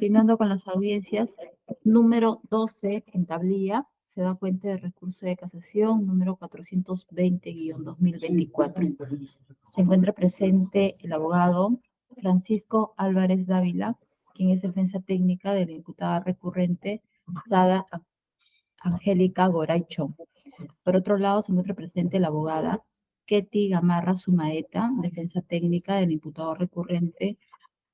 Continuando con las audiencias, número 12 en tablilla, se da cuenta del recurso de casación número 420-2024. Se encuentra presente el abogado Francisco Álvarez Dávila, quien es defensa técnica de la imputada recurrente Sada Angélica Goraycho. Por otro lado, se encuentra presente la abogada Ketty Gamarra Sumaeta, defensa técnica del imputado recurrente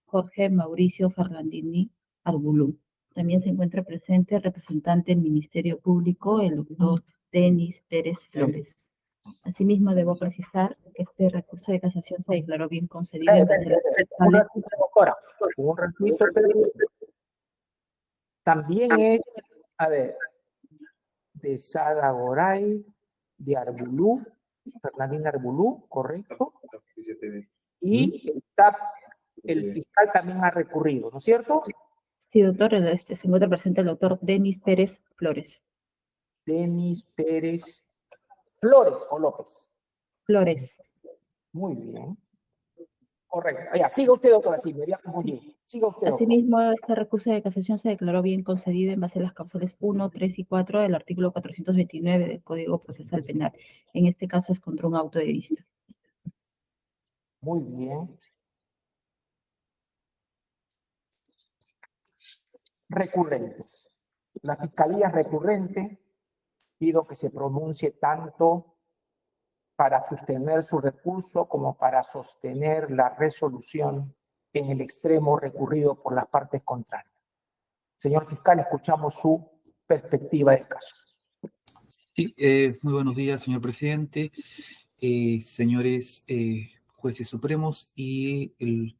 Jorge Mauricio Ferlandini Arbulú. También se encuentra presente el representante del Ministerio Público, el doctor Denis Pérez Flores. Asimismo, debo precisar que este recurso de casación se declaró bien concedido en base a Un ratito, doctora. Un ratito, también es, a ver, de Sada Goray, de Arbulú, Fernandina Arbulú, correcto. Y está, el fiscal también ha recurrido, ¿no es cierto? Sí, doctor, se encuentra presente el doctor Denis Pérez Flores. Denis Pérez Flores o López. Flores. Muy bien. Correcto. Ya, siga usted, doctora, sí, me había confundido. Siga usted, doctora. Asimismo, este recurso de casación se declaró bien concedido en base a las causales 1, 3 y 4 del artículo 429 del Código Procesal Penal. En este caso es contra un auto de vista. Muy bien. Recurrentes. La fiscalía recurrente, pido que se pronuncie tanto para sostener su recurso como para sostener la resolución en el extremo recurrido por las partes contrarias. Señor fiscal, escuchamos su perspectiva del caso. Sí, muy buenos días, señor presidente, señores jueces supremos y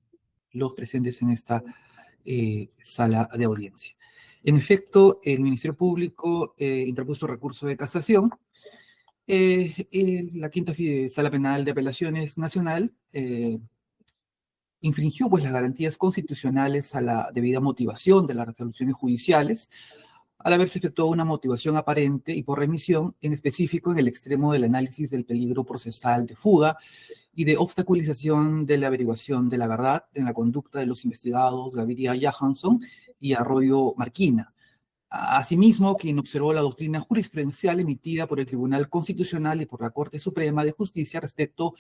los presentes en esta sala de audiencia. En efecto, el Ministerio Público interpuso recurso de casación. La quinta Sala Penal de Apelaciones Nacional infringió pues las garantías constitucionales a la debida motivación de las resoluciones judiciales, al haberse efectuado una motivación aparente y por remisión, en específico en el extremo del análisis del peligro procesal de fuga y de obstaculización de la averiguación de la verdad en la conducta de los investigados Gaviria Johansson y Arroyo Marquina. Asimismo, quien observó la doctrina jurisprudencial emitida por el Tribunal Constitucional y por la Corte Suprema de Justicia respecto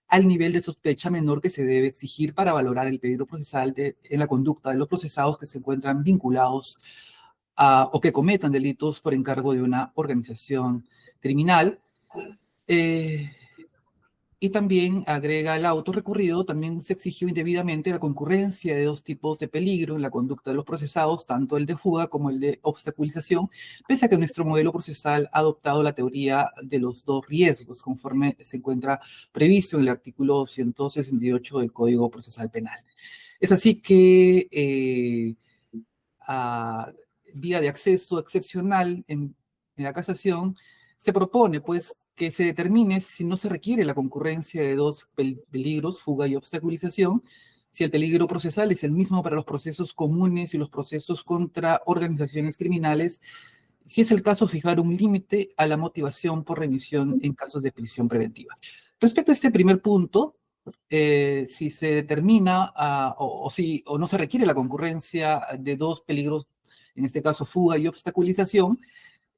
al nivel de sospecha menor que se debe exigir para valorar el peligro procesal en la conducta de los procesados que se encuentran vinculados o que cometan delitos por encargo de una organización criminal. Y también agrega el auto recurrido, también se exigió indebidamente la concurrencia de dos tipos de peligro en la conducta de los procesados, tanto el de fuga como el de obstaculización, pese a que nuestro modelo procesal ha adoptado la teoría de los dos riesgos, conforme se encuentra previsto en el artículo 168 del Código Procesal Penal. Es así que vía de acceso excepcional en la casación, se propone, pues, que se determine si no se requiere la concurrencia de dos peligros, fuga y obstaculización, si el peligro procesal es el mismo para los procesos comunes y los procesos contra organizaciones criminales, si es el caso, fijar un límite a la motivación por remisión en casos de prisión preventiva. Respecto a este primer punto, si se determina o no se requiere la concurrencia de dos peligros, en este caso fuga y obstaculización,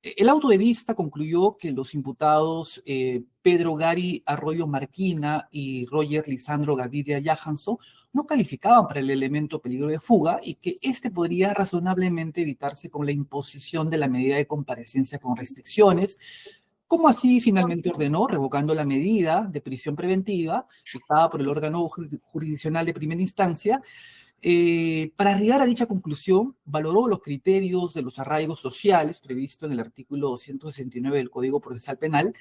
el auto de vista concluyó que los imputados Pedro Gary Arroyo Marquina y Roger Lisandro Gaviria Johansson no calificaban para el elemento peligro de fuga y que este podría razonablemente evitarse con la imposición de la medida de comparecencia con restricciones, como así finalmente ordenó, revocando la medida de prisión preventiva dictada por el órgano jurisdiccional de primera instancia. Para arribar a dicha conclusión, valoró los criterios de los arraigos sociales previstos en el artículo 269 del Código Procesal Penal,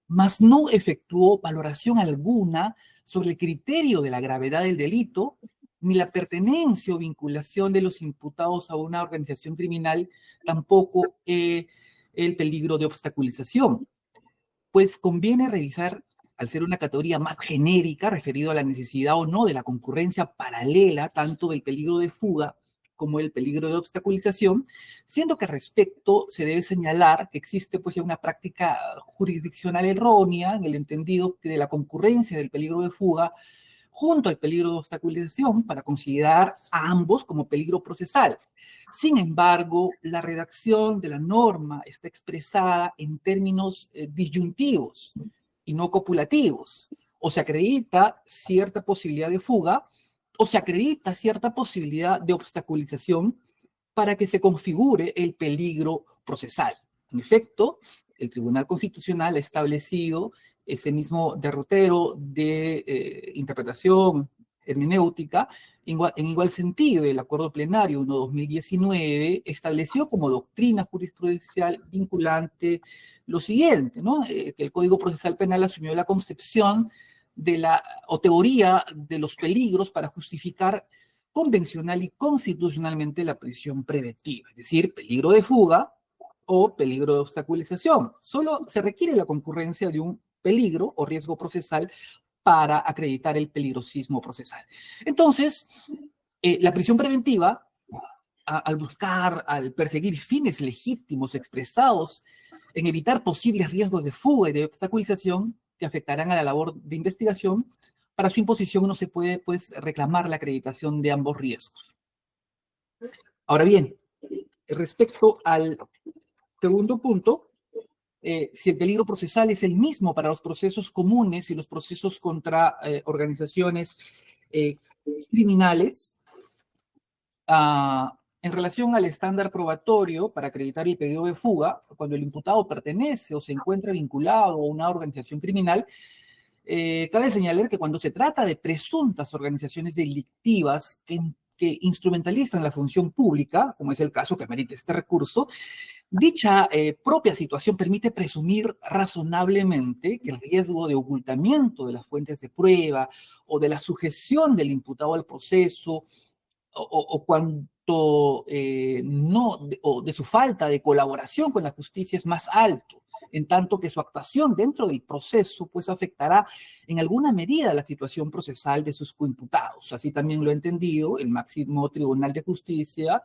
mas no efectuó valoración alguna sobre el criterio de la gravedad del delito, ni la pertenencia o vinculación de los imputados a una organización criminal, tampoco el peligro de obstaculización. Pues conviene revisar, al ser una categoría más genérica, referido a la necesidad o no de la concurrencia paralela tanto del peligro de fuga como el peligro de obstaculización, siendo que al respecto se debe señalar que existe pues ya una práctica jurisdiccional errónea en el entendido que de la concurrencia del peligro de fuga junto al peligro de obstaculización para considerar a ambos como peligro procesal. Sin embargo, la redacción de la norma está expresada en términos disyuntivos y no copulativos. O se acredita cierta posibilidad de fuga o se acredita cierta posibilidad de obstaculización para que se configure el peligro procesal. En efecto, el Tribunal Constitucional ha establecido ese mismo derrotero de interpretación hermenéutica en igual sentido. El Acuerdo Plenario 1/2019 estableció como doctrina jurisprudencial vinculante lo siguiente, ¿no? Que el Código Procesal Penal asumió la concepción o teoría de los peligros para justificar convencional y constitucionalmente la prisión preventiva, es decir, peligro de fuga o peligro de obstaculización. Solo se requiere la concurrencia de un peligro o riesgo procesal para acreditar el peligrosismo procesal. Entonces, la prisión preventiva, al perseguir fines legítimos expresados en evitar posibles riesgos de fuga y de obstaculización que afectarán a la labor de investigación, para su imposición no se puede, pues, reclamar la acreditación de ambos riesgos. Ahora bien, respecto al segundo punto, si el peligro procesal es el mismo para los procesos comunes y los procesos contra organizaciones criminales, en relación al estándar probatorio para acreditar el peligro de fuga, cuando el imputado pertenece o se encuentra vinculado a una organización criminal, cabe señalar que cuando se trata de presuntas organizaciones delictivas que instrumentalizan la función pública, como es el caso que amerita este recurso, dicha propia situación permite presumir razonablemente que el riesgo de ocultamiento de las fuentes de prueba o de la sujeción del imputado al proceso o de su falta de colaboración con la justicia es más alto, en tanto que su actuación dentro del proceso pues afectará en alguna medida la situación procesal de sus coimputados. Así también lo ha entendido el máximo Tribunal de Justicia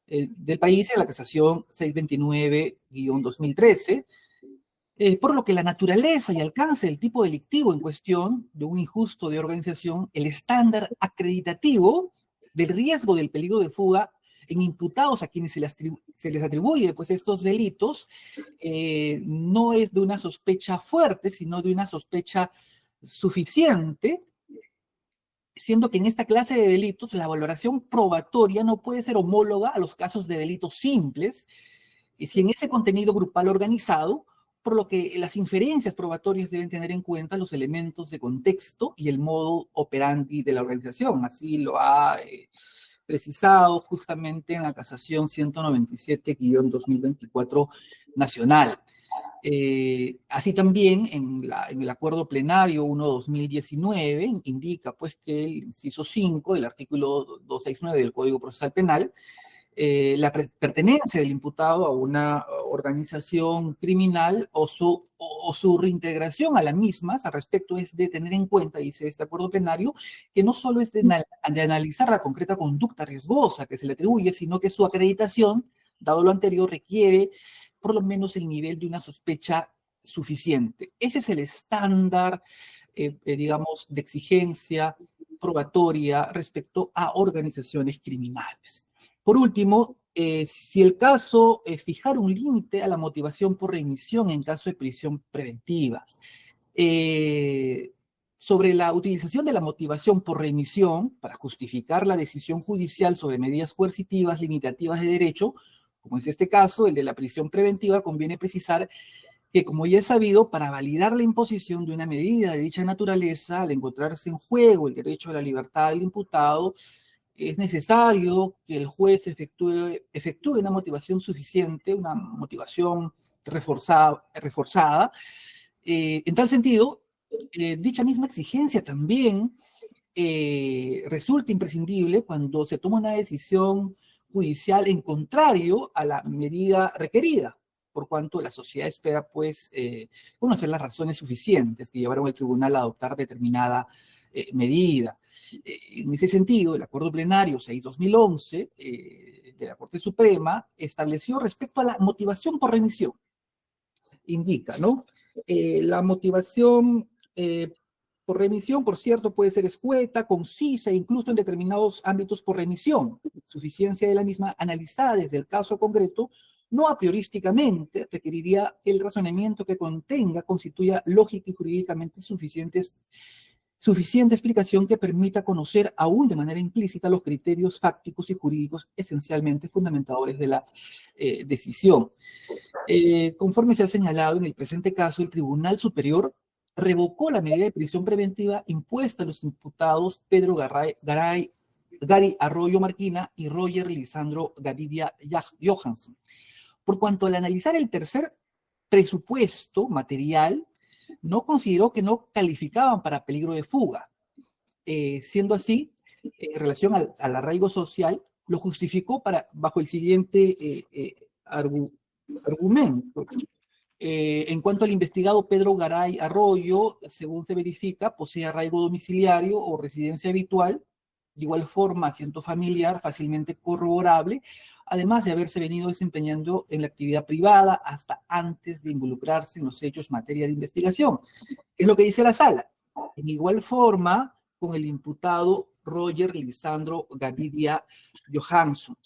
del país en la casación 629-2013, por lo que la naturaleza y alcance del tipo delictivo en cuestión de un injusto de organización, el estándar acreditativo del riesgo del peligro de fuga en imputados a quienes se les atribuye pues, estos delitos, no es de una sospecha fuerte, sino de una sospecha suficiente, siendo que en esta clase de delitos la valoración probatoria no puede ser homóloga a los casos de delitos simples, y si en ese contenido grupal organizado, por lo que las inferencias probatorias deben tener en cuenta los elementos de contexto y el modo operandi de la organización. Así lo ha precisado justamente en la casación 197-2024 nacional. Así también en el Acuerdo Plenario 1/2019 indica pues que el inciso 5 del artículo 269 del Código Procesal Penal, la pertenencia del imputado a una organización criminal o su reintegración a las mismas, al respecto es de tener en cuenta, dice este acuerdo plenario, que no solo es de analizar la concreta conducta riesgosa que se le atribuye, sino que su acreditación, dado lo anterior, requiere por lo menos el nivel de una sospecha suficiente. Ese es el estándar, digamos, de exigencia probatoria respecto a organizaciones criminales. Por último, si el caso fijar un límite a la motivación por remisión en caso de prisión preventiva. Sobre la utilización de la motivación por remisión para justificar la decisión judicial sobre medidas coercitivas limitativas de derecho, como es este caso, el de la prisión preventiva, conviene precisar que, como ya es sabido, para validar la imposición de una medida de dicha naturaleza, al encontrarse en juego el derecho a la libertad del imputado, es necesario que el juez efectúe una motivación suficiente, una motivación reforzada. En tal sentido, dicha misma exigencia también resulta imprescindible cuando se toma una decisión judicial en contrario a la medida requerida, por cuanto la sociedad espera, pues, conocer las razones suficientes que llevaron al tribunal a adoptar determinada medida. En ese sentido, el Acuerdo Plenario 6/2011 de la Corte Suprema estableció respecto a la motivación por remisión. Indica, ¿no? La motivación por remisión, por cierto, puede ser escueta, concisa, incluso en determinados ámbitos por remisión. Suficiencia de la misma, analizada desde el caso concreto, no a priorísticamente, requeriría que el razonamiento que contenga constituya lógica y jurídicamente suficiente explicación que permita conocer aún de manera implícita los criterios fácticos y jurídicos esencialmente fundamentadores de la decisión. Conforme se ha señalado en el presente caso, el Tribunal Superior revocó la medida de prisión preventiva impuesta a los imputados Pedro Gary Arroyo Marquina y Roger Lisandro Gavidia Johansson. Por cuanto al analizar el tercer presupuesto material, no consideró que no calificaban para peligro de fuga. Siendo así, en relación al arraigo social, lo justificó bajo el siguiente argumento. En cuanto al investigado Pedro Garay Arroyo, según se verifica, posee arraigo domiciliario o residencia habitual, de igual forma asiento familiar fácilmente corroborable, además de haberse venido desempeñando en la actividad privada hasta antes de involucrarse en los hechos materia de investigación. Es lo que dice la sala. En igual forma, con el imputado Roger Lisandro Gavidia Johansson,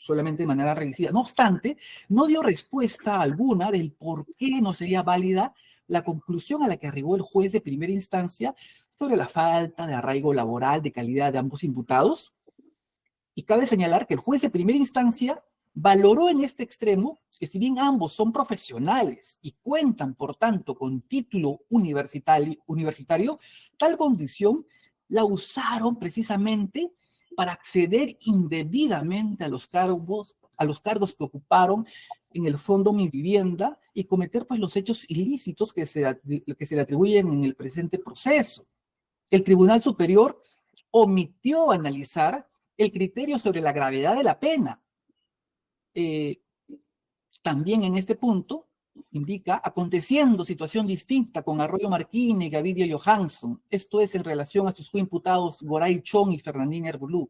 solamente de manera reducida. No obstante, no dio respuesta alguna del por qué no sería válida la conclusión a la que arribó el juez de primera instancia sobre la falta de arraigo laboral de calidad de ambos imputados. Y cabe señalar que el juez de primera instancia valoró en este extremo que si bien ambos son profesionales y cuentan, por tanto, con título universitario, tal condición la usaron precisamente para acceder indebidamente a los cargos que ocuparon en el Fondo Mi Vivienda y cometer pues los hechos ilícitos que se le atribuyen en el presente proceso. El Tribunal Superior omitió analizar el criterio sobre la gravedad de la pena. También en este punto indica, aconteciendo situación distinta con Arroyo Marquina y Gavidia Johansson, esto es en relación a sus coimputados Goray Chong y Fernandina Herbulú,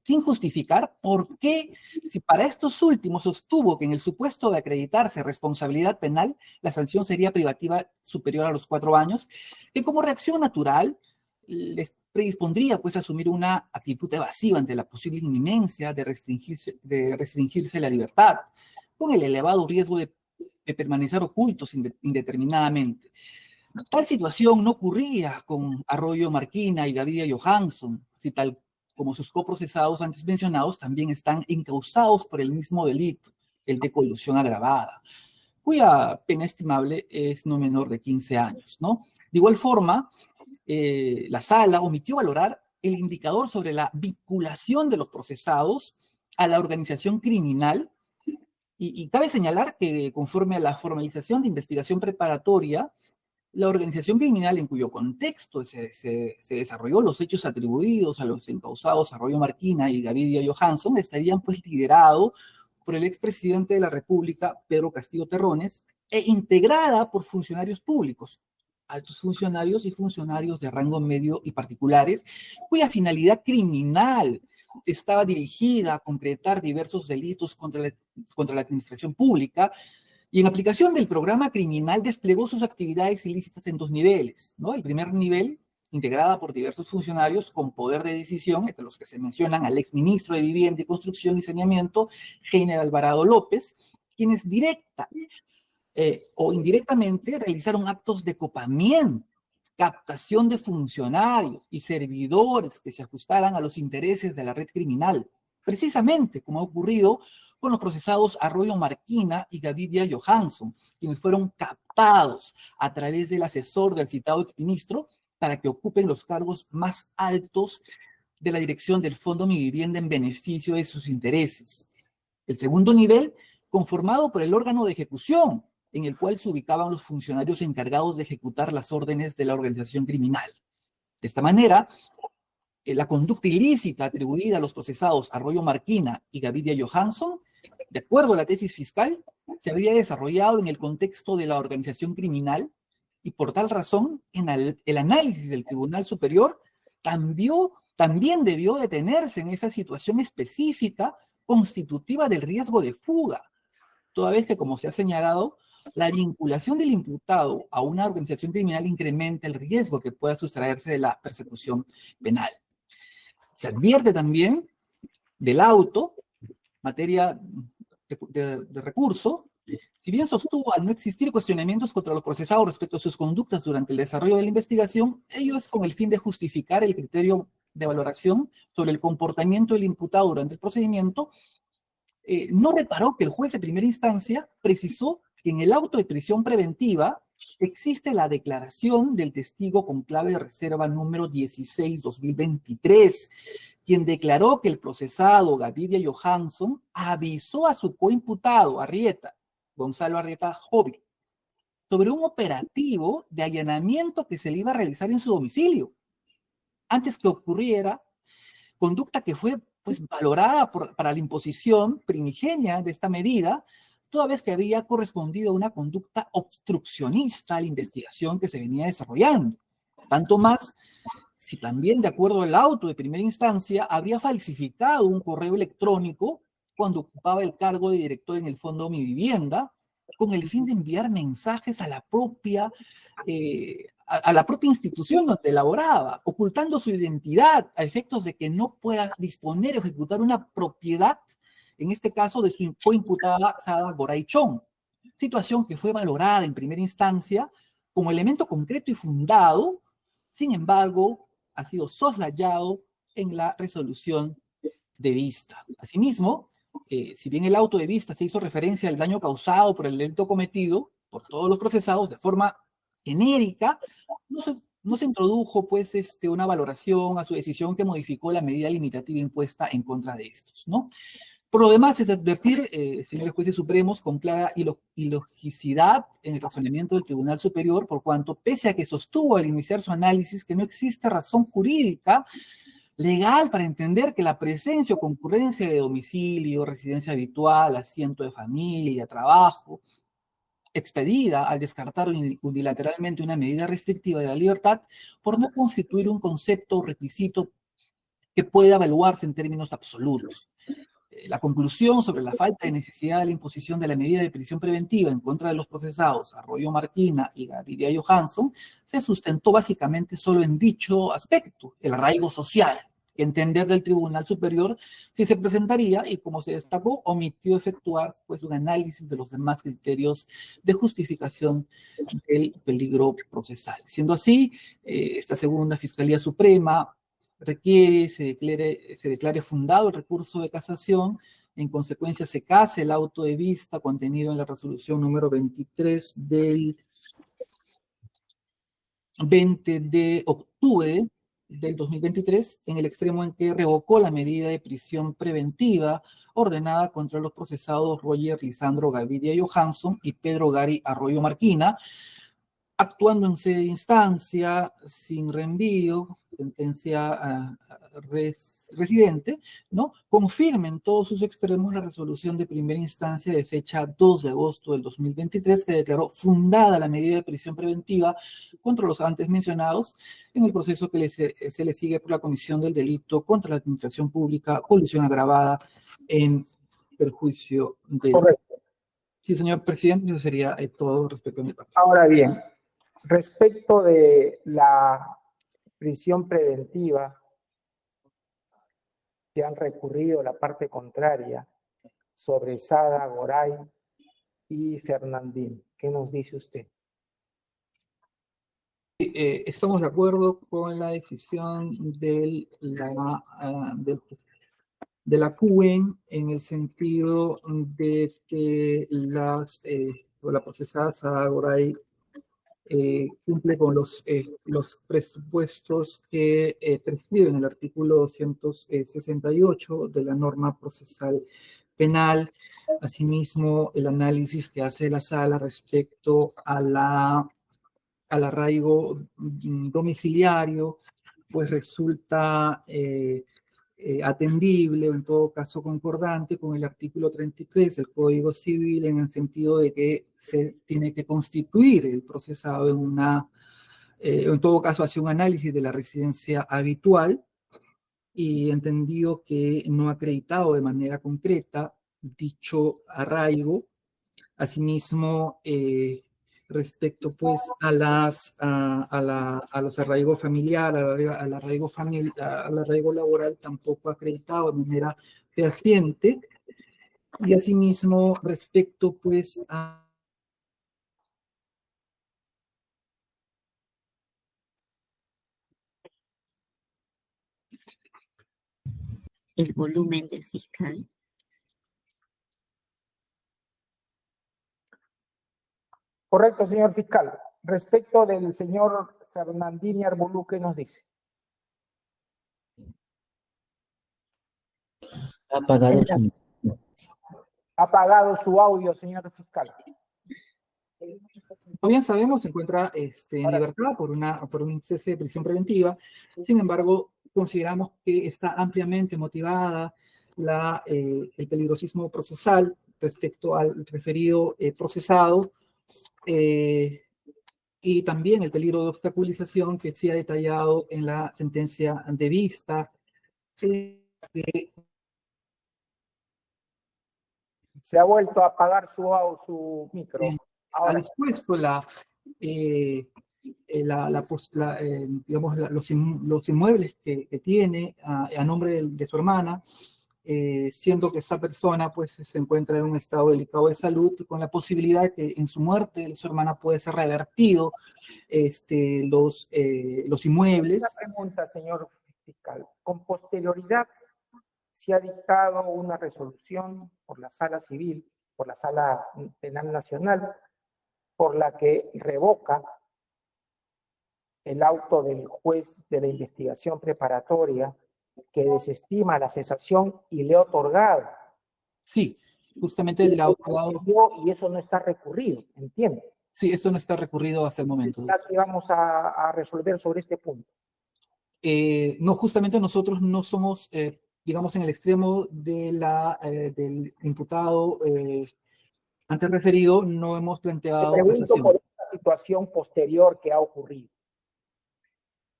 sin justificar por qué, si para estos últimos sostuvo que en el supuesto de acreditarse responsabilidad penal, la sanción sería privativa superior a los 4 años, que como reacción natural les predispondría pues a asumir una actitud evasiva ante la posible inminencia de restringirse la libertad, con el elevado riesgo de permanecer ocultos indeterminadamente. Tal situación no ocurría con Arroyo Marquina y Gavidia Johansson, si tal como sus coprocesados antes mencionados también están encausados por el mismo delito, el de colusión agravada, cuya pena estimable es no menor de 15 años, ¿no? De igual forma, la sala omitió valorar el indicador sobre la vinculación de los procesados a la organización criminal y cabe señalar que conforme a la formalización de investigación preparatoria, la organización criminal en cuyo contexto se desarrolló los hechos atribuidos a los encausados Arroyo Marquina y Gavidia Johansson estarían pues liderado por el expresidente de la República, Pedro Castillo Terrones, e integrada por funcionarios públicos, altos funcionarios y funcionarios de rango medio y particulares, cuya finalidad criminal estaba dirigida a concretar diversos delitos contra la administración pública, y en aplicación del programa criminal desplegó sus actividades ilícitas en 2 niveles, ¿no? El primer nivel, integrada por diversos funcionarios con poder de decisión, entre los que se mencionan al exministro de Vivienda y Construcción y Saneamiento, Heiner Alvarado López, quienes directa o indirectamente realizaron actos de copamiento, captación de funcionarios y servidores que se ajustaran a los intereses de la red criminal, precisamente como ha ocurrido con los procesados Arroyo Marquina y Gavidia Johansson, quienes fueron captados a través del asesor del citado exministro para que ocupen los cargos más altos de la dirección del Fondo Mi Vivienda en beneficio de sus intereses. El segundo nivel, conformado por el órgano de ejecución, en el cual se ubicaban los funcionarios encargados de ejecutar las órdenes de la organización criminal. De esta manera, la conducta ilícita atribuida a los procesados Arroyo Marquina y Gavidia Johansson, de acuerdo a la tesis fiscal, se habría desarrollado en el contexto de la organización criminal y por tal razón, en el análisis del Tribunal Superior también debió detenerse en esa situación específica constitutiva del riesgo de fuga, toda vez que, como se ha señalado, la vinculación del imputado a una organización criminal incrementa el riesgo que pueda sustraerse de la persecución penal. Se advierte también del auto, materia de recurso, si bien sostuvo al no existir cuestionamientos contra los procesados respecto a sus conductas durante el desarrollo de la investigación, ello es con el fin de justificar el criterio de valoración sobre el comportamiento del imputado durante el procedimiento, no reparó que el juez de primera instancia precisó que en el auto de prisión preventiva existe la declaración del testigo con clave de reserva número 16-2023, quien declaró que el procesado Gavidia Johansson avisó a su coimputado Arrieta, Gonzalo Arrieta Jovi, sobre un operativo de allanamiento que se le iba a realizar en su domicilio, antes que ocurriera, conducta que fue pues valorada para la imposición primigenia de esta medida, toda vez que había correspondido a una conducta obstruccionista a la investigación que se venía desarrollando. Tanto más si también, de acuerdo al auto de primera instancia, habría falsificado un correo electrónico cuando ocupaba el cargo de director en el Fondo Mi Vivienda, con el fin de enviar mensajes a la propia institución donde laboraba, ocultando su identidad a efectos de que no pueda disponer o ejecutar una propiedad, en este caso de su coimputada Sada Goray Chong, situación que fue valorada en primera instancia como elemento concreto y fundado, sin embargo, ha sido soslayado en la resolución de vista. Asimismo, si bien el auto de vista se hizo referencia al daño causado por el delito cometido por todos los procesados de forma genérica, no se introdujo pues una valoración a su decisión que modificó la medida limitativa impuesta en contra de estos, ¿no? Por lo demás, es advertir, señores jueces supremos, con clara ilogicidad en el razonamiento del Tribunal Superior, por cuanto, pese a que sostuvo al iniciar su análisis que no existe razón jurídica legal para entender que la presencia o concurrencia de domicilio, residencia habitual, asiento de familia, trabajo, expedida al descartar unilateralmente una medida restrictiva de la libertad, por no constituir un concepto o requisito que pueda evaluarse en términos absolutos. La conclusión sobre la falta de necesidad de la imposición de la medida de prisión preventiva en contra de los procesados Arroyo Marquina y Gavidia Johansson se sustentó básicamente solo en dicho aspecto, el arraigo social, que entender del Tribunal Superior si se presentaría y, como se destacó, omitió efectuar pues un análisis de los demás criterios de justificación del peligro procesal. Siendo así, esta segunda Fiscalía Suprema requiere, se declare fundado el recurso de casación, en consecuencia se case el auto de vista contenido en la resolución número 23 del 20 de octubre del 2023, en el extremo en que revocó la medida de prisión preventiva ordenada contra los procesados Roger Lisandro Gavidia Johansson y Pedro Gary Arroyo Marquina, actuando en sede de instancia, sin reenvío, sentencia residente, ¿no? Confirma en todos sus extremos la resolución de primera instancia de fecha 2 de agosto del 2023 que declaró fundada la medida de prisión preventiva contra los antes mencionados en el proceso que se le sigue por la comisión del delito contra la administración pública, colusión agravada en perjuicio de... Correcto. Sí, señor presidente, eso sería todo respecto a mi parte. Ahora bien, respecto de la prisión preventiva que han recurrido la parte contraria sobre Sada, Goray y Fernandín, ¿qué nos dice usted? Estamos de acuerdo con la decisión de la CUEN en el sentido de que la procesada Sada Goray cumple con los presupuestos que prescriben el artículo 268 de la norma procesal penal. Asimismo, el análisis que hace la sala respecto al arraigo domiciliario, pues resulta atendible o en todo caso concordante con el artículo 33 del Código Civil, en el sentido de que se tiene que constituir el procesado en todo caso hace un análisis de la residencia habitual, y entendido que no ha acreditado de manera concreta dicho arraigo, Asimismo, respecto pues a los arraigos familiar, al arraigo laboral, tampoco acreditado de manera fehaciente. Y asimismo, respecto pues a el volumen del fiscal. Correcto, señor fiscal. Respecto del señor Fernandini Arbolú, ¿qué nos dice? Ha apagado su... Ha apagado su audio, señor fiscal. Como bien sabemos, se encuentra en libertad por un cese de prisión preventiva. Sin embargo, consideramos que está ampliamente motivada el peligrosismo procesal respecto al referido procesado y también el peligro de obstaculización que se ha detallado en la sentencia de vista. Se ha vuelto a apagar su micro. Ha dispuesto los inmuebles que tiene a nombre de su hermana, siendo que esta persona pues se encuentra en un estado delicado de salud, con la posibilidad de que en su muerte su hermana puede ser revertido los inmuebles. Una pregunta, señor fiscal. Con posterioridad se ha dictado una resolución por la Sala Civil, por la Sala Penal Nacional, por la que revoca el auto del juez de la investigación preparatoria que desestima la cesación y le ha otorgado. Sí, justamente le ha otorgado. Y eso no está recurrido, ¿entiende? Sí, esto no está recurrido hasta el momento. ¿Qué vamos a resolver sobre este punto? No, justamente nosotros no somos, digamos, en el extremo del imputado antes referido, no hemos planteado casación. Por esta situación posterior que ha ocurrido.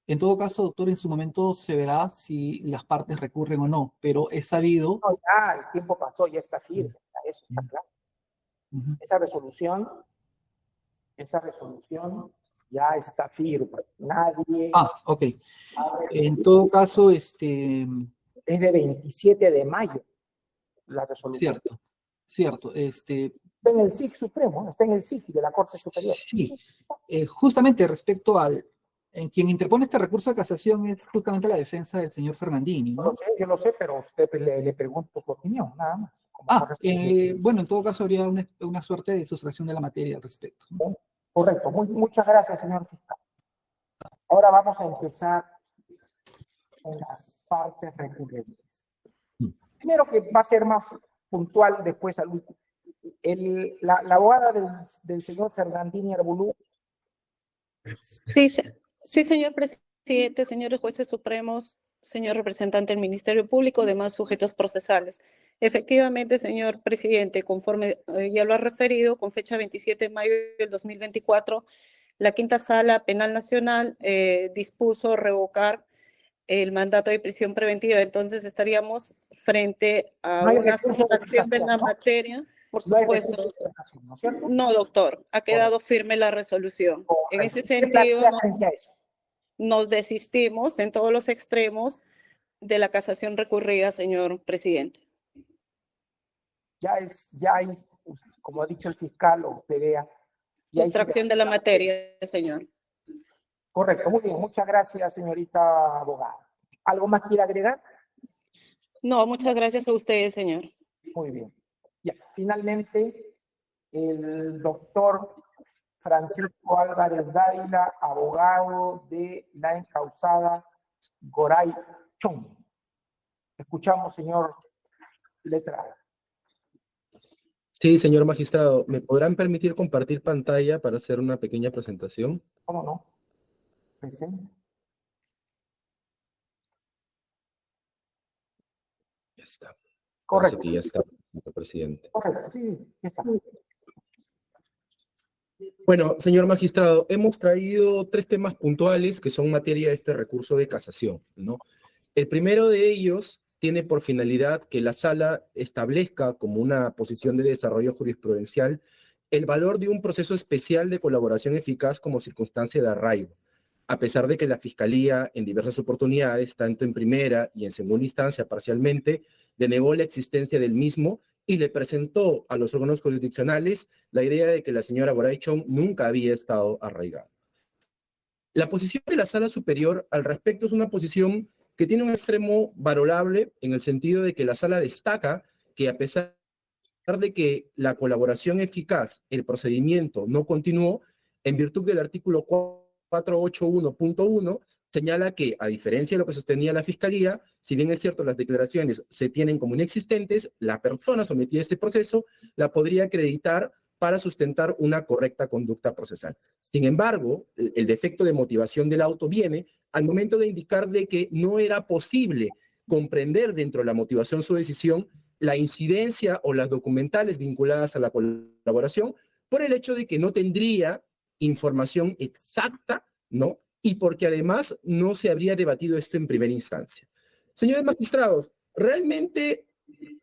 En todo caso, doctor, en su momento se verá si las partes recurren o no, pero es sabido... No, ya el tiempo pasó, ya está firme, eso está claro. Esa resolución ya está firme. Nadie... ok. En todo caso, es de 27 de mayo la resolución. Cierto. Está en el SIC Supremo, está en el SIC de la Corte Superior. Sí, justamente respecto en quien interpone este recurso de casación es justamente la defensa del señor Fernandini, ¿no? Yo lo sé, pero a usted le pregunto su opinión, nada más. Bueno, en todo caso habría una suerte de sustracción de la materia al respecto, ¿no? Correcto, muchas gracias, señor fiscal. Ahora vamos a empezar con las partes recurrentes. Primero, que va a ser más puntual después al último. La abogada del señor Fernandini Arbolú. Sí, señor presidente, señores jueces supremos, señor representante del Ministerio Público, demás sujetos procesales. Efectivamente, señor presidente, conforme ya lo ha referido, con fecha 27 de mayo del 2024, la Quinta Sala Penal Nacional dispuso revocar el mandato de prisión preventiva. Entonces estaríamos frente a una sustracción de la materia. Por supuesto. No, doctor, ha quedado firme la resolución. En ese sentido, nos desistimos en todos los extremos de la casación recurrida, señor presidente. Ya hay, como ha dicho el fiscal, o usted vea. Sustracción de la materia, señor. Correcto, muy bien. Muchas gracias, señorita abogada. ¿Algo más quiere agregar? No, muchas gracias a ustedes, señor. Muy bien. Ya, finalmente, el doctor Francisco Álvarez Dávila, abogado de la encausada Goray Chong. Escuchamos, señor letrado. Sí, señor magistrado, ¿me podrán permitir compartir pantalla para hacer una pequeña presentación? ¿Cómo no? Presente. Ya está. Correcto. Parece que ya está, señor presidente. Correcto, sí, ya está. Bueno, señor magistrado, hemos traído 3 temas puntuales que son materia de este recurso de casación, ¿no? El primero de ellos tiene por finalidad que la sala establezca como una posición de desarrollo jurisprudencial el valor de un proceso especial de colaboración eficaz como circunstancia de arraigo, a pesar de que la Fiscalía en diversas oportunidades, tanto en primera y en segunda instancia parcialmente, denegó la existencia del mismo y le presentó a los órganos jurisdiccionales la idea de que la señora Goray Chong nunca había estado arraigada. La posición de la Sala Superior al respecto es una posición que tiene un extremo valorable en el sentido de que la Sala destaca que a pesar de que la colaboración eficaz, el procedimiento no continuó, en virtud del artículo 481.1, señala que, a diferencia de lo que sostenía la Fiscalía, si bien es cierto las declaraciones se tienen como inexistentes, la persona sometida a ese proceso la podría acreditar para sustentar una correcta conducta procesal. Sin embargo, el defecto de motivación del auto viene al momento de indicar de que no era posible comprender dentro de la motivación su decisión la incidencia o las documentales vinculadas a la colaboración por el hecho de que no tendría información exacta, ¿no? Y porque además no se habría debatido esto en primera instancia. Señores magistrados, ¿realmente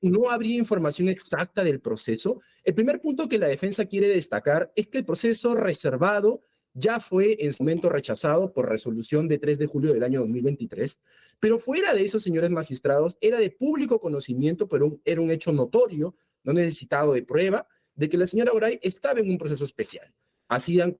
no habría información exacta del proceso? El primer punto que la defensa quiere destacar es que el proceso reservado ya fue en su momento rechazado por resolución de 3 de julio del año 2023, pero fuera de eso, señores magistrados, era de público conocimiento, pero era un hecho notorio, no necesitado de prueba, de que la señora Goray estaba en un proceso especial. Así dan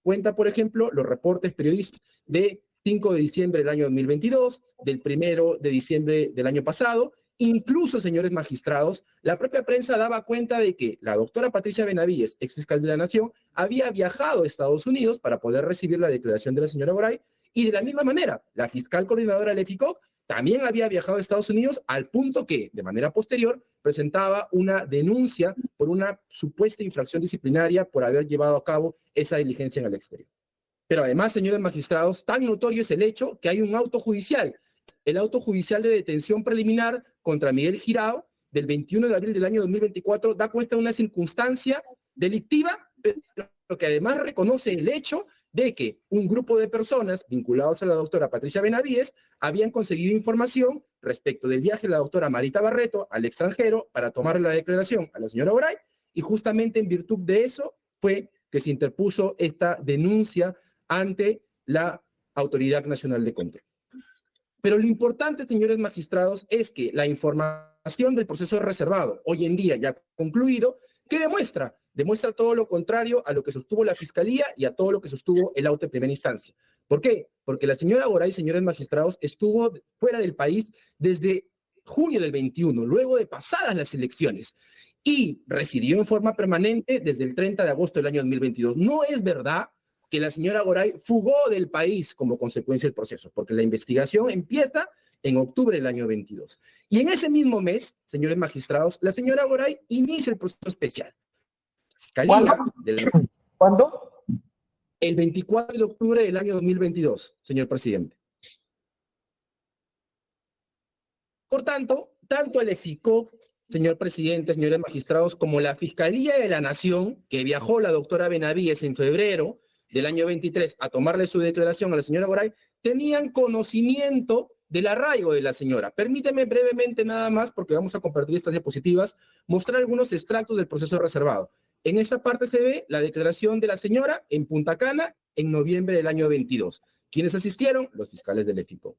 cuenta, por ejemplo, los reportes periodísticos de 5 de diciembre del año 2022, del 1 de diciembre del año pasado. Incluso, señores magistrados, la propia prensa daba cuenta de que la doctora Patricia Benavides, ex fiscal de la Nación, había viajado a Estados Unidos para poder recibir la declaración de la señora Goray, y de la misma manera, la fiscal coordinadora del EFICOC también había viajado a Estados Unidos, al punto que, de manera posterior, presentaba una denuncia por una supuesta infracción disciplinaria por haber llevado a cabo esa diligencia en el exterior. Pero además, señores magistrados, tan notorio es el hecho que hay un auto judicial, el auto judicial de detención preliminar contra Miguel Girao, del 21 de abril del año 2024, da cuenta de una circunstancia delictiva, pero que además reconoce el hecho de que un grupo de personas vinculados a la doctora Patricia Benavides habían conseguido información respecto del viaje de la doctora Marita Barreto al extranjero para tomar la declaración a la señora Goray, y justamente en virtud de eso fue que se interpuso esta denuncia ante la Autoridad Nacional de Control. Pero lo importante, señores magistrados, es que la información del proceso reservado, hoy en día ya concluido, ¿qué demuestra? Demuestra todo lo contrario a lo que sostuvo la Fiscalía y a todo lo que sostuvo el auto de primera instancia. ¿Por qué? Porque la señora Goray, señores magistrados, estuvo fuera del país desde junio del 21, luego de pasadas las elecciones, y residió en forma permanente desde el 30 de agosto del año 2022. No es verdad que la señora Goray fugó del país como consecuencia del proceso, porque la investigación empieza en octubre del año 22. Y en ese mismo mes, señores magistrados, la señora Goray inicia el proceso especial. ¿Cuándo? El 24 de octubre del año 2022, señor presidente. Por tanto, tanto el EFICOC, señor presidente, señores magistrados, como la Fiscalía de la Nación, que viajó la doctora Benavides en febrero del año 23 a tomarle su declaración a la señora Goray, tenían conocimiento del arraigo de la señora. Permíteme brevemente nada más, porque vamos a compartir estas diapositivas, mostrar algunos extractos del proceso reservado. En esta parte se ve la declaración de la señora en Punta Cana en noviembre del año 22. ¿Quiénes asistieron? Los fiscales del EFICOC.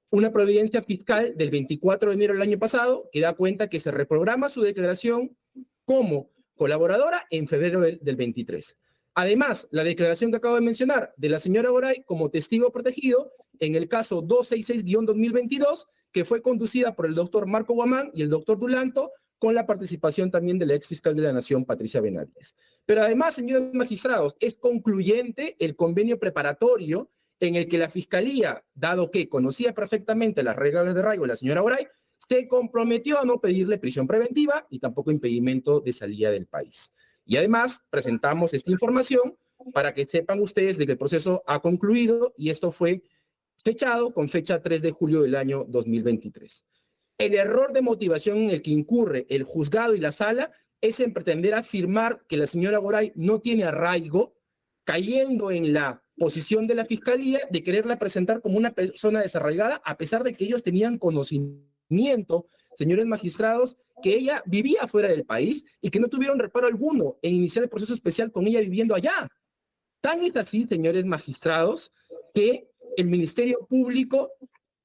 Una providencia fiscal del 24 de enero del año pasado que da cuenta que se reprograma su declaración como colaboradora en febrero del 23. Además, la declaración que acabo de mencionar de la señora Goray como testigo protegido en el caso 266-2022, que fue conducida por el doctor Marco Guamán y el doctor Dulanto, con la participación también de la ex fiscal de la Nación, Patricia Benavides. Pero además, señores magistrados, es concluyente el convenio preparatorio en el que la Fiscalía, dado que conocía perfectamente las reglas de arraigo de la señora Goray, se comprometió a no pedirle prisión preventiva y tampoco impedimento de salida del país. Y además, presentamos esta información para que sepan ustedes de que el proceso ha concluido y esto fue fechado con fecha 3 de julio del año 2023. El error de motivación en el que incurre el juzgado y la sala es en pretender afirmar que la señora Goray no tiene arraigo, cayendo en la posición de la Fiscalía de quererla presentar como una persona desarraigada, a pesar de que ellos tenían conocimiento, señores magistrados, que ella vivía fuera del país y que no tuvieron reparo alguno en iniciar el proceso especial con ella viviendo allá. Tan es así, señores magistrados, que el Ministerio Público,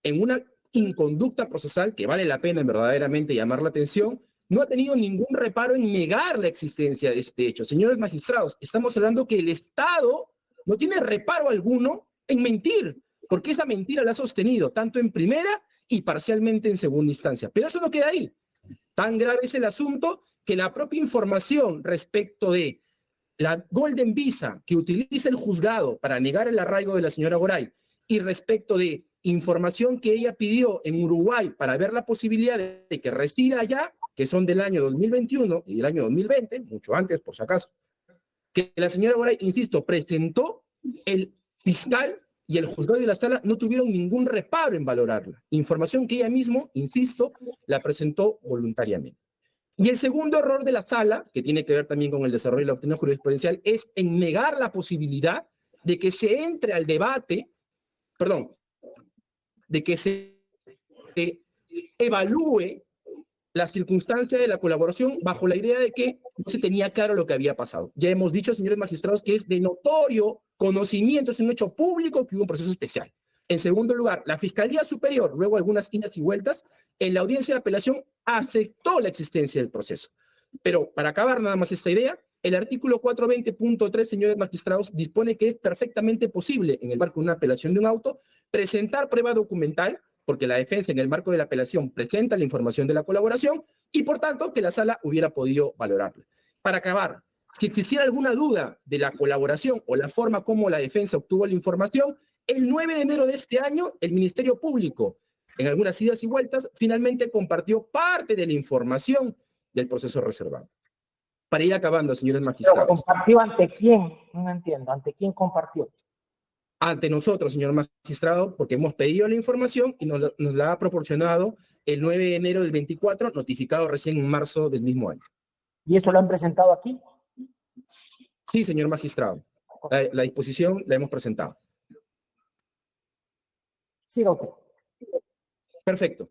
en una inconducta procesal que vale la pena verdaderamente llamar la atención, no ha tenido ningún reparo en negar la existencia de este hecho. Señores magistrados, estamos hablando que el Estado no tiene reparo alguno en mentir, porque esa mentira la ha sostenido tanto en primera y parcialmente en segunda instancia. Pero eso no queda ahí. Tan grave es el asunto que la propia información respecto de la Golden Visa que utiliza el juzgado para negar el arraigo de la señora Goray y respecto de información que ella pidió en Uruguay para ver la posibilidad de que resida allá, que son del año 2021 y del año 2020, mucho antes por si acaso, que la señora Goray, insisto, presentó, el fiscal y el juzgado de la sala no tuvieron ningún reparo en valorarla. Información que ella misma, insisto, la presentó voluntariamente. Y el segundo error de la sala, que tiene que ver también con el desarrollo de la doctrina jurisprudencial, es en negar la posibilidad de que se entre al debate, de que se evalúe la circunstancia de la colaboración bajo la idea de que no se tenía claro lo que había pasado. Ya hemos dicho, señores magistrados, que es de notorio conocimiento, es un hecho público que hubo un proceso especial. En segundo lugar, la Fiscalía Superior, luego algunas idas y vueltas, en la audiencia de apelación aceptó la existencia del proceso. Pero para acabar nada más esta idea, el artículo 420.3, señores magistrados, dispone que es perfectamente posible, en el marco de una apelación de un auto, presentar prueba documental, porque la defensa en el marco de la apelación presenta la información de la colaboración y por tanto que la sala hubiera podido valorarla. Para acabar, si existiera alguna duda de la colaboración o la forma como la defensa obtuvo la información, el 9 de enero de este año, el Ministerio Público, en algunas idas y vueltas, finalmente compartió parte de la información del proceso reservado. Para ir acabando, señores magistrados. ¿Pero compartió ante quién? No entiendo. ¿Ante quién compartió? Ante nosotros, señor magistrado, porque hemos pedido la información y nos la ha proporcionado el 9 de enero del 24, notificado recién en marzo del mismo año. ¿Y eso lo han presentado aquí? Sí, señor magistrado. La disposición la hemos presentado. Siga usted. Perfecto.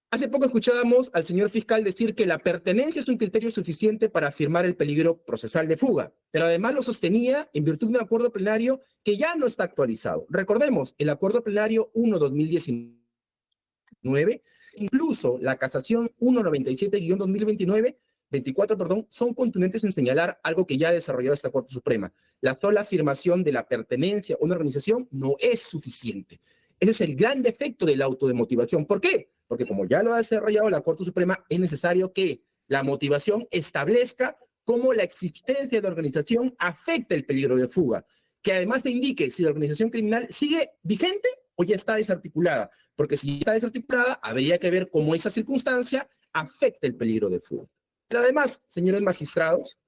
Hace poco escuchábamos al señor fiscal decir que la pertenencia es un criterio suficiente para afirmar el peligro procesal de fuga, pero además lo sostenía en virtud de un acuerdo plenario que ya no está actualizado. Recordemos, el acuerdo plenario 1/2019, incluso la casación 197-2024, son contundentes en señalar algo que ya ha desarrollado esta Corte Suprema. La sola afirmación de la pertenencia a una organización no es suficiente. Ese es el gran defecto de la autodemotivación. ¿Por qué? Porque como ya lo ha desarrollado la Corte Suprema, es necesario que la motivación establezca cómo la existencia de la organización afecta el peligro de fuga, que además se indique si la organización criminal sigue vigente o ya está desarticulada, porque si está desarticulada, habría que ver cómo esa circunstancia afecta el peligro de fuga. Pero además, señores magistrados,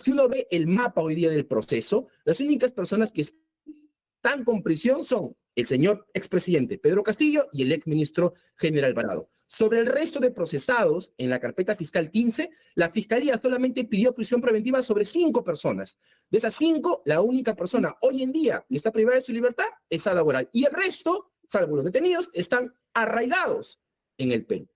si uno ve el mapa hoy día del proceso, las únicas personas que están con prisión son el señor expresidente Pedro Castillo y el exministro General Alvarado. Sobre el resto de procesados en la carpeta fiscal 15, la Fiscalía solamente pidió prisión preventiva sobre 5 personas. De esas 5, la única persona hoy en día que está privada de su libertad es Ada Goray. Y el resto, salvo los detenidos, están arraigados en el Perú.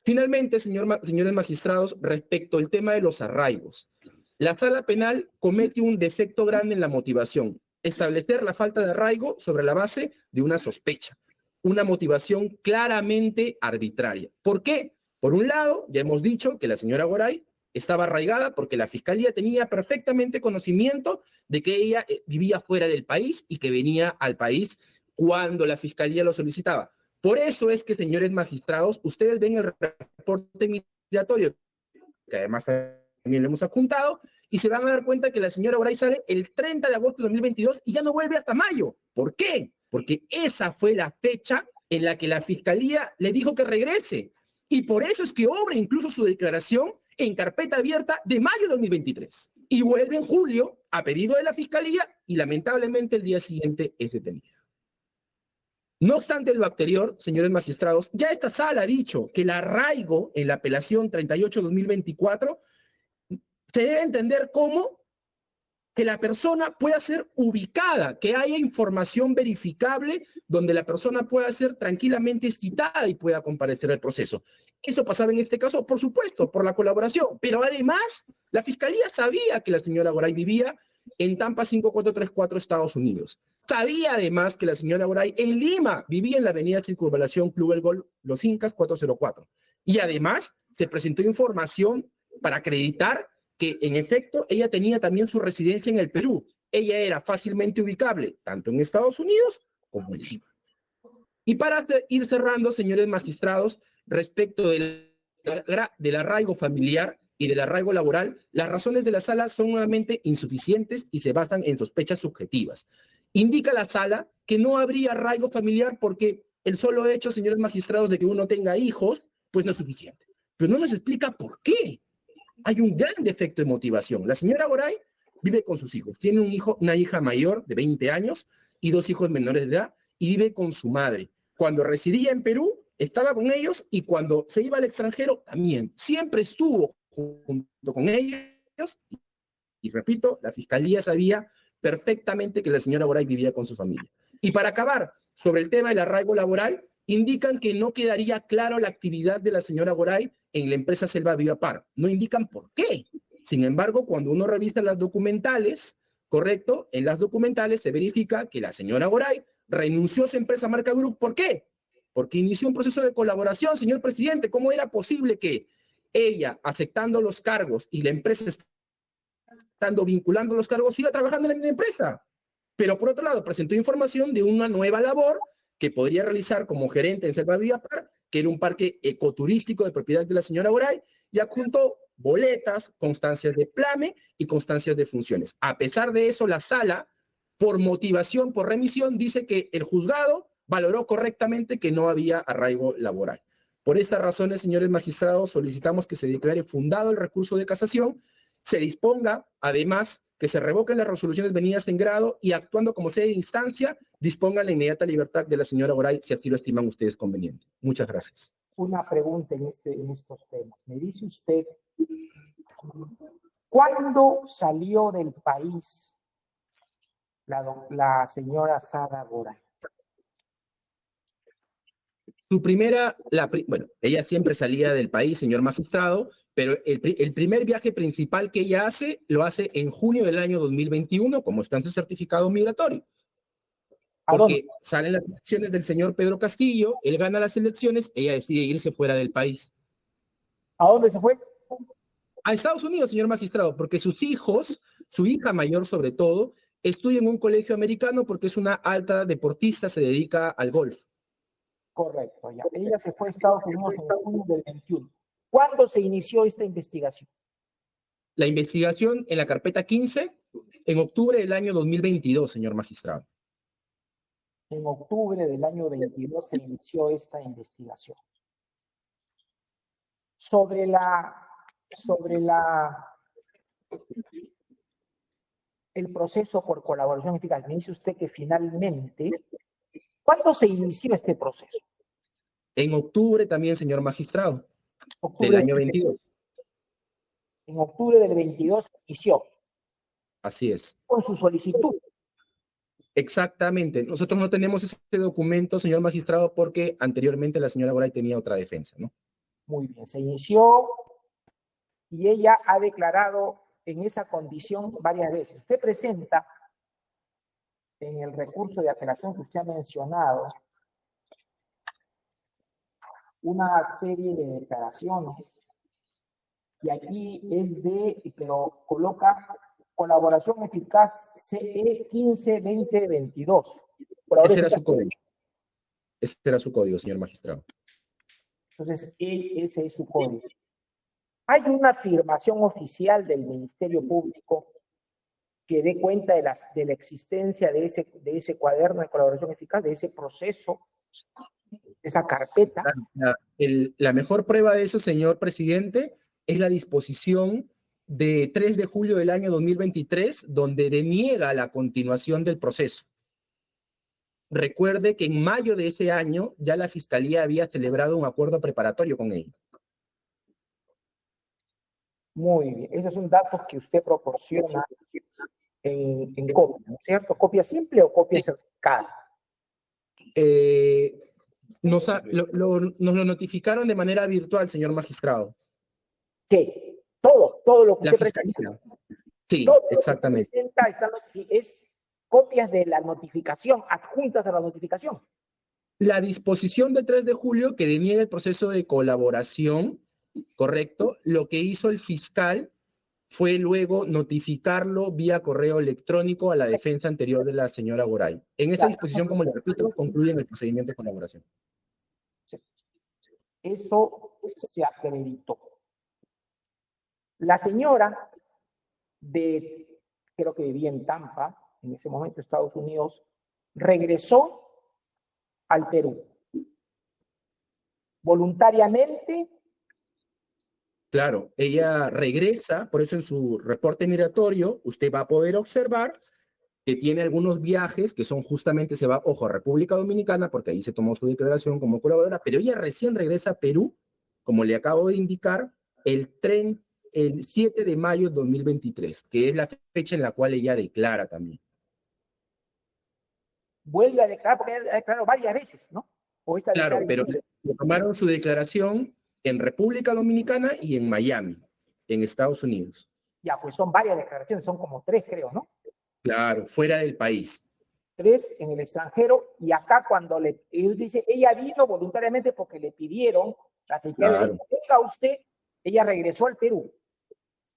Finalmente, señores magistrados, respecto al tema de los arraigos, la Sala Penal comete un defecto grande en la motivación: establecer la falta de arraigo sobre la base de una sospecha, una motivación claramente arbitraria. ¿Por qué? Por un lado, ya hemos dicho que la señora Goray estaba arraigada porque la Fiscalía tenía perfectamente conocimiento de que ella vivía fuera del país y que venía al país cuando la Fiscalía lo solicitaba. Por eso es que, señores magistrados, ustedes ven el reporte migratorio, que además también lo hemos adjuntado, y se van a dar cuenta que la señora Goray sale el 30 de agosto de 2022 y ya no vuelve hasta mayo. ¿Por qué? Porque esa fue la fecha en la que la Fiscalía le dijo que regrese. Y por eso es que obra incluso su declaración en carpeta abierta de mayo de 2023. Y vuelve en julio a pedido de la Fiscalía y lamentablemente el día siguiente es detenida. No obstante lo anterior, señores magistrados, ya esta sala ha dicho que el arraigo en la apelación 38-2024 se debe entender como que la persona pueda ser ubicada, que haya información verificable donde la persona pueda ser tranquilamente citada y pueda comparecer al proceso. Eso pasaba en este caso, por supuesto, por la colaboración, pero además la Fiscalía sabía que la señora Goray vivía en Tampa 5434, Estados Unidos. Sabía además que la señora Goray en Lima vivía en la avenida Circunvalación Club El Gol, Los Incas 404. Y además se presentó información para acreditar que en efecto ella tenía también su residencia en el Perú. Ella era fácilmente ubicable tanto en Estados Unidos como en Lima. Y para ir cerrando, señores magistrados, respecto del arraigo familiar y del arraigo laboral, las razones de la sala son nuevamente insuficientes y se basan en sospechas subjetivas. Indica la sala que no habría arraigo familiar porque el solo hecho, señores magistrados, de que uno tenga hijos, pues no es suficiente. Pero no nos explica por qué. Hay un gran defecto de motivación. La señora Goray vive con sus hijos. Tiene un hijo, una hija mayor de 20 años y 2 hijos menores de edad y vive con su madre. Cuando residía en Perú, estaba con ellos y cuando se iba al extranjero, también. Siempre estuvo junto con ellos. Y repito, la Fiscalía sabía perfectamente que la señora Goray vivía con su familia. Y para acabar, sobre el tema del arraigo laboral, indican que no quedaría claro la actividad de la señora Goray en la empresa Selva Viva Par. No indican por qué. Sin embargo, cuando uno revisa las documentales, correcto, en las documentales se verifica que la señora Goray renunció a su empresa Marca Group. ¿Por qué? Porque inició un proceso de colaboración, señor presidente. ¿Cómo era posible que ella, aceptando los cargos y la empresa estando vinculando los cargos, siga trabajando en la misma empresa? Pero por otro lado, presentó información de una nueva labor que podría realizar como gerente en Selva Viva Par, que era un parque ecoturístico de propiedad de la señora Goray, y adjuntó boletas, constancias de plame y constancias de funciones. A pesar de eso, la sala, por motivación, por remisión, dice que el juzgado valoró correctamente que no había arraigo laboral. Por estas razones, señores magistrados, solicitamos que se declare fundado el recurso de casación, se disponga, además, que se revoquen las resoluciones venidas en grado y, actuando como sede de instancia, dispongan la inmediata libertad de la señora Goray, si así lo estiman ustedes conveniente. Muchas gracias. Una pregunta en estos temas. Me dice usted, ¿cuándo salió del país la señora Sara Goray? Su primera, bueno, ella siempre salía del país, señor magistrado, pero el primer viaje principal que ella hace, lo hace en junio del año 2021, como está en su certificado migratorio. Porque salen las elecciones del señor Pedro Castillo, él gana las elecciones, ella decide irse fuera del país. ¿A dónde se fue? A Estados Unidos, señor magistrado, porque sus hijos, su hija mayor sobre todo, estudia en un colegio americano porque es una alta deportista, se dedica al golf. Correcto, ya. Ella se fue a Estados Unidos en junio del 21. ¿Cuándo se inició esta investigación? La investigación en la carpeta 15, en octubre del año 2022, señor magistrado. En octubre del año 22 se inició esta investigación. Sobre el proceso por colaboración eficaz, me dice usted que finalmente, ¿cuándo se inició este proceso? En octubre también, señor magistrado, Octubre del año 22. En octubre del 22 inició. Así es. Con su solicitud. Exactamente. Nosotros no tenemos ese documento, señor magistrado, porque anteriormente la señora Goray tenía otra defensa, ¿no? Muy bien, se inició y ella ha declarado en esa condición varias veces. Usted presenta en el recurso de apelación que usted ha mencionado una serie de declaraciones y aquí pero coloca colaboración eficaz CE 15-2022. Ese era su código. Ese era su código, señor magistrado. Entonces, ese es su código. ¿Hay una afirmación oficial del Ministerio Público que dé cuenta de la existencia de ese cuaderno de colaboración eficaz, de ese proceso, esa carpeta? La mejor prueba de eso, señor presidente, es la disposición de 3 de julio del año 2023, donde deniega la continuación del proceso. Recuerde que en mayo de ese año ya la Fiscalía había celebrado un acuerdo preparatorio con ella. Muy bien, esos son datos que usted proporciona en copia, ¿no es cierto? ¿Copia simple o copia certificada? Nos lo notificaron de manera virtual, señor magistrado. ¿Qué? Todo lo que La usted fiscalía. presenta. Sí, Todo lo que exactamente. usted presenta es copias de la notificación, adjuntas a la notificación. La disposición del 3 de julio que deniega el proceso de colaboración, ¿correcto? Lo que hizo el fiscal fue luego notificarlo vía correo electrónico a la defensa anterior de la señora Goray. En esa disposición, como le repito, concluyen el procedimiento de colaboración. Eso se acreditó. La señora creo que vivía en Tampa, en ese momento Estados Unidos, regresó al Perú. Voluntariamente. Claro, ella regresa, por eso en su reporte migratorio usted va a poder observar que tiene algunos viajes que son justamente, se va, ojo, a República Dominicana, porque ahí se tomó su declaración como colaboradora, pero ella recién regresa a Perú, como le acabo de indicar, el 7 de mayo de 2023, que es la fecha en la cual ella declara también. Vuelve a declarar, porque ha declarado varias veces, ¿no? O esta Claro, pero le tomaron su declaración en República Dominicana y en Miami, en Estados Unidos. Ya, pues son varias declaraciones, son como 3, creo, ¿no? Claro, fuera del país. 3 en el extranjero, y acá cuando él dice, ella vino voluntariamente porque le pidieron, la fiscalía le dijo, venga usted, ella regresó al Perú.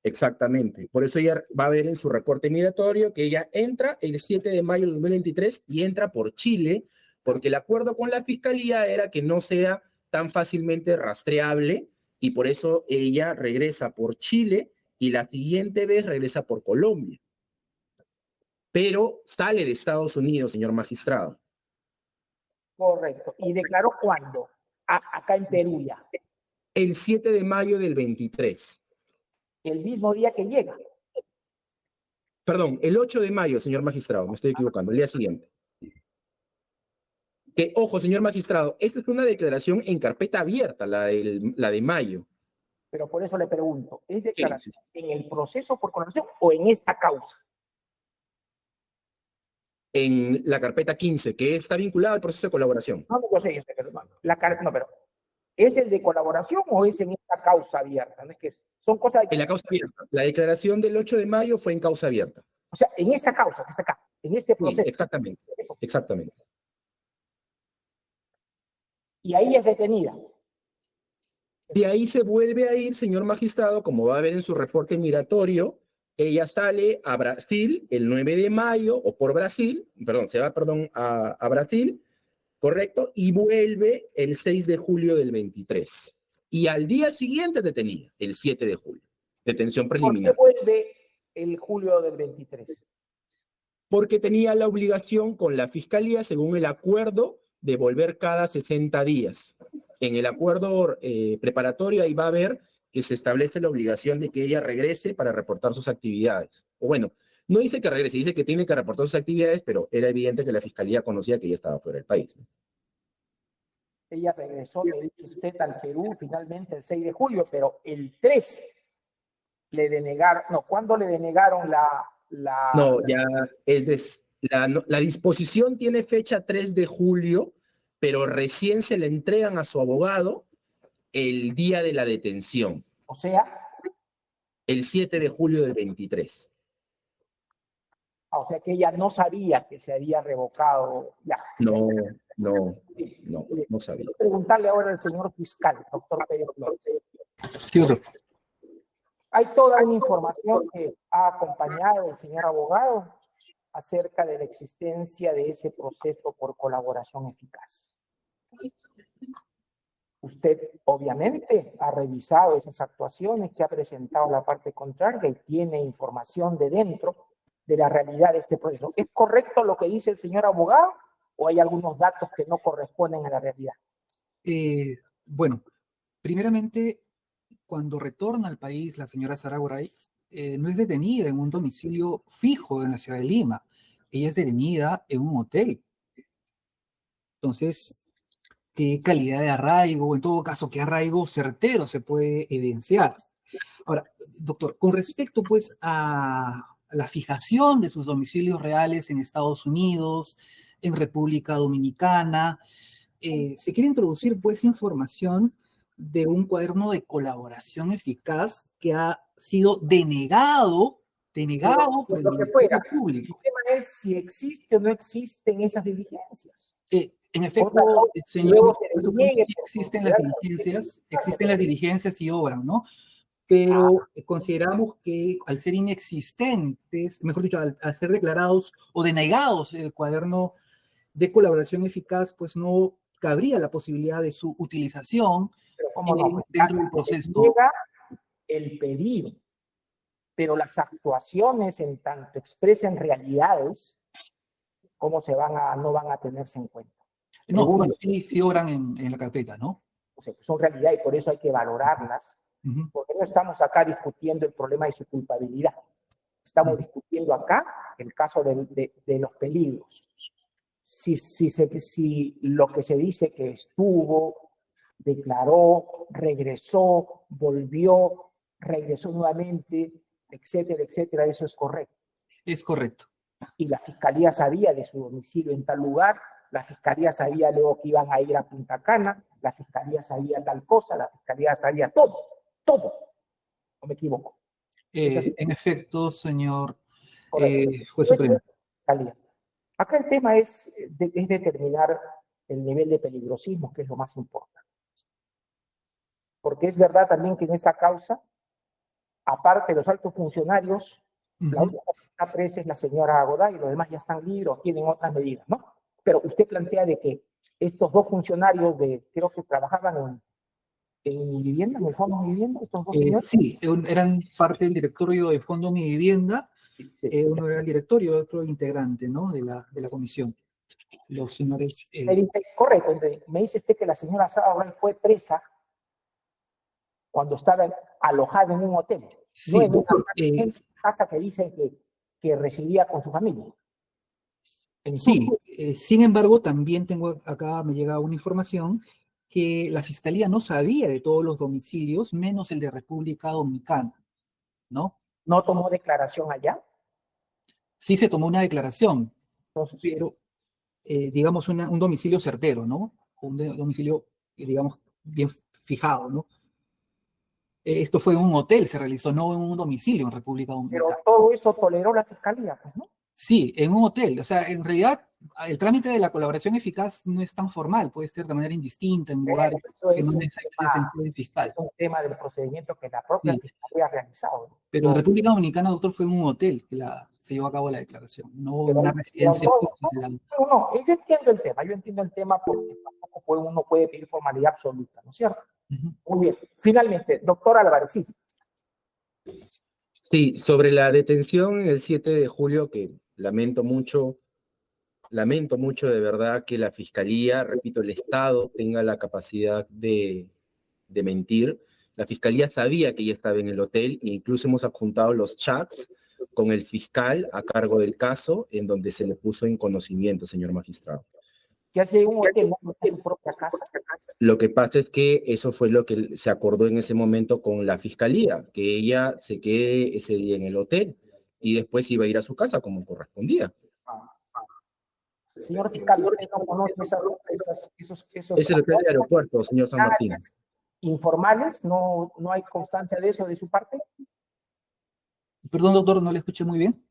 Exactamente, por eso ella va a ver en su reporte migratorio que ella entra el 7 de mayo de 2023 y entra por Chile, porque el acuerdo con la fiscalía era que no sea tan fácilmente rastreable, y por eso ella regresa por Chile y la siguiente vez regresa por Colombia. Pero sale de Estados Unidos, señor magistrado. Correcto. ¿Y declaró cuándo? Acá en Perú ya. El 7 de mayo del 23. El mismo día que llega. Perdón, el 8 de mayo, señor magistrado, me estoy equivocando, el día siguiente. Que, ojo, señor magistrado, esta es una declaración en carpeta abierta, la de mayo. Pero por eso le pregunto, ¿es declaración en el proceso por colaboración o en esta causa? En la carpeta 15, que está vinculada al proceso de colaboración. No, yo sé, pero pero ¿es el de colaboración o es en esta causa abierta? No es que son cosas. En la causa abierta. La declaración del 8 de mayo fue en causa abierta. O sea, en esta causa que está acá, en este proceso. Sí, exactamente. Eso. Exactamente. Y ahí es detenida. De ahí se vuelve a ir, señor magistrado, como va a ver en su reporte migratorio. Ella sale a Brasil el 9 de mayo, o por Brasil, se va a Brasil, correcto, y vuelve el 6 de julio del 23. Y al día siguiente detenida, el 7 de julio. Detención preliminar. ¿Por qué vuelve el julio del 23? Porque tenía la obligación con la fiscalía, según el acuerdo, de volver cada 60 días. En el acuerdo preparatorio ahí va a ver que se establece la obligación de que ella regrese para reportar sus actividades. O bueno, no dice que regrese, dice que tiene que reportar sus actividades, pero era evidente que la fiscalía conocía que ella estaba fuera del país, ¿no? Ella regresó, le dice usted, al Perú finalmente el 6 de julio, pero el 3 le denegaron, no, ¿cuándo le denegaron No, ya la disposición tiene fecha 3 de julio, pero recién se le entregan a su abogado el día de la detención. O sea, el 7 de julio del 23. O sea que ella no sabía que se había revocado ya. No sabía. Quiero preguntarle ahora al señor fiscal, doctor Pérez Flores. Sí, doctor. Hay toda una información que ha acompañado al señor abogado acerca de la existencia de ese proceso por colaboración eficaz. Usted, obviamente, ha revisado esas actuaciones que ha presentado la parte contraria y tiene información de dentro de la realidad de este proceso. ¿Es correcto lo que dice el señor abogado o hay algunos datos que no corresponden a la realidad? Bueno, primeramente, cuando retorna al país la señora Sara Goray, no es detenida en un domicilio fijo en la ciudad de Lima. Ella es detenida en un hotel. Entonces, ¿qué calidad de arraigo, o en todo caso, qué arraigo certero se puede evidenciar? Ahora, doctor, con respecto pues a la fijación de sus domicilios reales en Estados Unidos, en República Dominicana. Se quiere introducir, pues, información de un cuaderno de colaboración eficaz que ha sido denegado por el Lo que Ministerio fuera. El Público. tema es si existe o no existen esas diligencias. En efecto, Luego señor, se niegue por existen considerar- las diligencias y obran, ¿no? Pero consideramos que al ser inexistentes, mejor dicho, al ser declarados o denegados el cuaderno de colaboración eficaz, pues no cabría la posibilidad de su utilización Pero cómo no, pues, dentro del se proceso. niega el pedido, pero las actuaciones en tanto expresen realidades, ¿cómo no van a tenerse en cuenta? No, Pregunto. bueno, sí obran en la carpeta, ¿no? O sea, son realidad y por eso hay que valorarlas, porque no estamos acá discutiendo el problema de su culpabilidad. Estamos discutiendo acá el caso de los peligros. Si lo que se dice que estuvo, declaró, regresó, volvió, regresó nuevamente, etcétera, etcétera, eso es correcto. Es correcto. Y la fiscalía sabía de su domicilio en tal lugar, la fiscalía sabía luego que iban a ir a Punta Cana, la fiscalía sabía tal cosa, la fiscalía sabía todo, todo. ¿No me equivoco? En efecto, señor juez Correcto. supremo. Fiscalía. Acá el tema es determinar el nivel de peligrosismo, que es lo más importante. Porque es verdad también que en esta causa, aparte de los altos funcionarios, la única que está presa es la señora Goday y los demás ya están libres o tienen otras medidas, ¿no? Pero usted plantea de que estos dos funcionarios creo que trabajaban en mi vivienda, en el fondo de mi vivienda, estos dos señores. Sí, eran parte del directorio de Fondo Mi Vivienda. Sí. Uno era el directorio, otro integrante, ¿no? de la comisión. Los señores... Me dice, correcto, me dice usted que la señora Sara Goday fue presa cuando estaba alojada en un hotel. Sí, no en una casa que dice que residía con su familia. Sí, sin embargo, también tengo acá, me llega una información que la Fiscalía no sabía de todos los domicilios, menos el de República Dominicana, ¿no? ¿No tomó declaración allá? Sí se tomó una declaración, Entonces, pero, digamos, un domicilio certero, ¿no? Un domicilio, digamos, bien fijado, ¿no? Esto fue en un hotel, se realizó, no en un domicilio en República Dominicana. pero todo eso toleró la Fiscalía, pues, ¿no? Sí, en un hotel. O sea, en realidad, el trámite de la colaboración eficaz no es tan formal, puede ser de manera indistinta en lugares que no necesitan fiscal. Es un tema del procedimiento que la propia Fiscalía ha realizado, ¿no? Pero en República Dominicana, doctor, fue en un hotel que se llevó a cabo la declaración, no en una residencia. No, yo entiendo el tema porque tampoco uno puede pedir formalidad absoluta, ¿no es cierto? Muy bien. Finalmente, doctor Álvarez, sí. Sí, sobre la detención el 7 de julio, que lamento mucho de verdad que la Fiscalía, repito, el Estado tenga la capacidad de mentir. La Fiscalía sabía que ella estaba en el hotel e incluso hemos adjuntado los chats con el fiscal a cargo del caso en donde se le puso en conocimiento, señor magistrado. ¿Qué hace un hotel en su propia casa? Lo que pasa es que eso fue lo que se acordó en ese momento con la Fiscalía, que ella se quede ese día en el hotel y después iba a ir a su casa como correspondía. Señor fiscal, ¿usted no conoce esos Es el hotel del aeropuerto, señor San Martín. informales? ¿No hay constancia de eso de su parte? Perdón, doctor, no le escuché muy bien.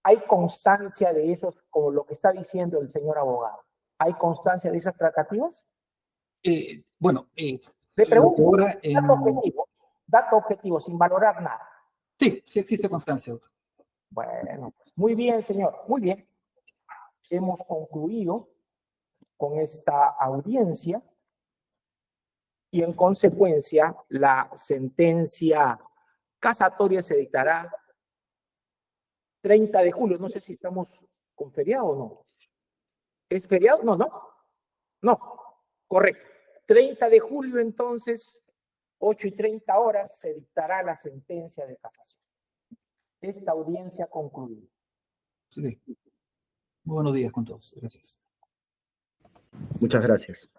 ¿Hay constancia de esos, como lo que está diciendo el señor abogado? ¿Hay constancia de esas tratativas? Bueno, le pregunto, dato objetivo, sin valorar nada. Sí existe constancia, doctor. Bueno, pues muy bien, señor, muy bien. Hemos concluido con esta audiencia y en consecuencia la sentencia casatoria se dictará 30 de julio. No sé si estamos con feriado o no. ¿Es feriado? No, correcto. 30 de julio entonces, 8:30 se dictará la sentencia de casación. Esta audiencia concluida. Sí. Buenos días con todos. Gracias. Muchas gracias.